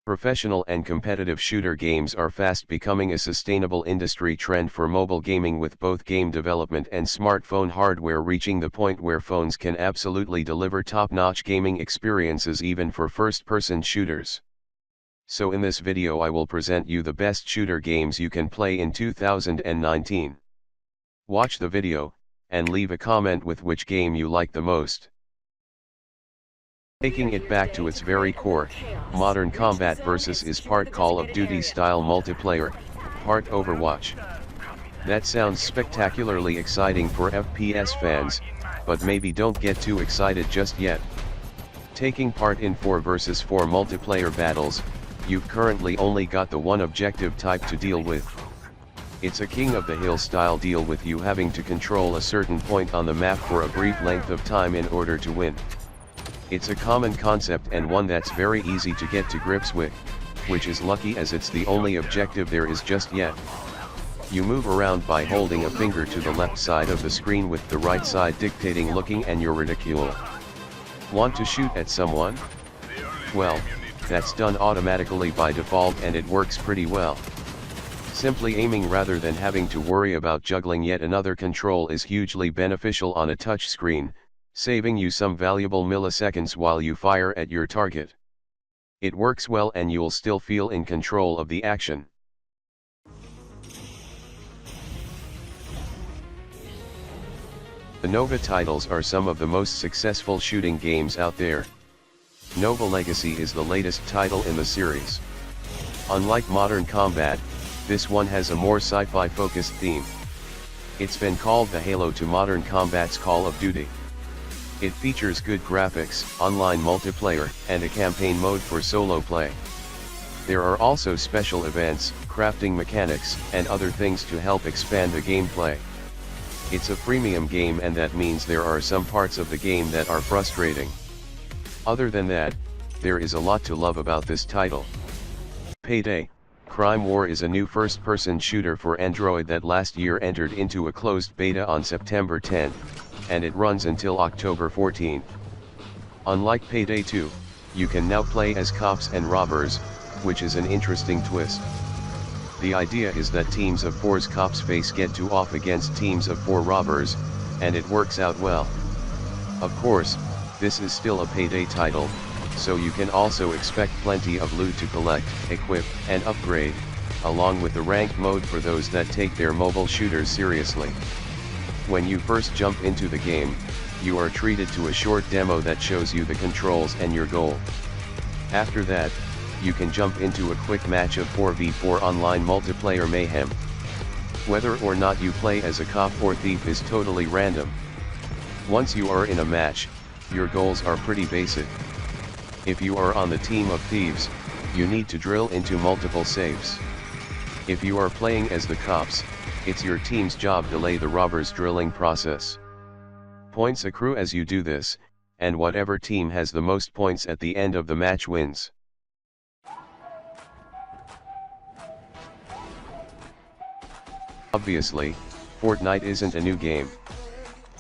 Professional and competitive shooter games are fast becoming a sustainable industry trend for mobile gaming, with both game development and smartphone hardware reaching the point where phones can absolutely deliver top-notch gaming experiences even for first-person shooters. So in this video I will present you the best shooter games you can play in 2019. Watch the video, and leave a comment with which game you like the most. Taking it back to its very core, Modern Combat Versus is part Call of Duty style multiplayer, part Overwatch. That sounds spectacularly exciting for FPS fans, but maybe don't get too excited just yet. Taking part in 4 vs 4 multiplayer battles, you've currently only got the one objective type to deal with. It's a King of the Hill style deal, with you having to control a certain point on the map for a brief length of time in order to win. It's a common concept and one that's very easy to get to grips with, which is lucky as it's the only objective there is just yet. You move around by holding a finger to the left side of the screen with the right side dictating looking and your ridicule. Want to shoot at someone? Well, that's done automatically by default and it works pretty well. Simply aiming rather than having to worry about juggling yet another control is hugely beneficial on a touch screen, saving you some valuable milliseconds while you fire at your target. It works well and you'll still feel in control of the action. The Nova titles are some of the most successful shooting games out there. Nova Legacy is the latest title in the series. Unlike Modern Combat, this one has a more sci-fi focused theme. It's been called the Halo to Modern Combat's Call of Duty. It features good graphics, online multiplayer, and a campaign mode for solo play. There are also special events, crafting mechanics, and other things to help expand the gameplay. It's a freemium game, and that means there are some parts of the game that are frustrating. Other than that, there is a lot to love about this title. Payday Crime War is a new first-person shooter for Android that last year entered into a closed beta on September 10th. And it runs until October 14. Unlike Payday 2, you can now play as cops and robbers, which is an interesting twist. The idea is that teams of 4's cops face get to off against teams of 4 robbers, and it works out well. Of course, this is still a Payday title, so you can also expect plenty of loot to collect, equip, and upgrade, along with the ranked mode for those that take their mobile shooters seriously. When you first jump into the game, you are treated to a short demo that shows you the controls and your goal. After that, you can jump into a quick match of 4v4 online multiplayer mayhem. Whether or not you play as a cop or thief is totally random. Once you are in a match, your goals are pretty basic. If you are on the team of thieves, you need to drill into multiple safes. If you are playing as the cops, it's your team's job to delay the robbers' drilling process. Points accrue as you do this, and whatever team has the most points at the end of the match wins. Obviously, Fortnite isn't a new game.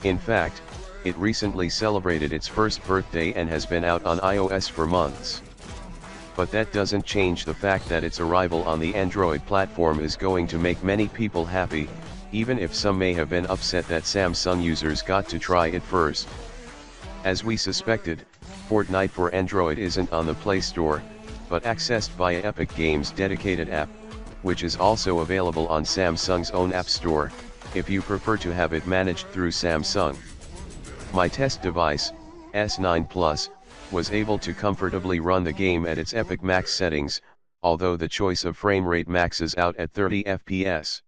In fact, it recently celebrated its first birthday and has been out on iOS for months. But that doesn't change the fact that its arrival on the Android platform is going to make many people happy, even if some may have been upset that Samsung users got to try it first. As we suspected, Fortnite for Android isn't on the Play Store, but accessed via Epic Games' dedicated app, which is also available on Samsung's own App Store, if you prefer to have it managed through Samsung. My test device, S9 Plus, was able to comfortably run the game at its Epic Max settings, although the choice of frame rate maxes out at 30 FPS.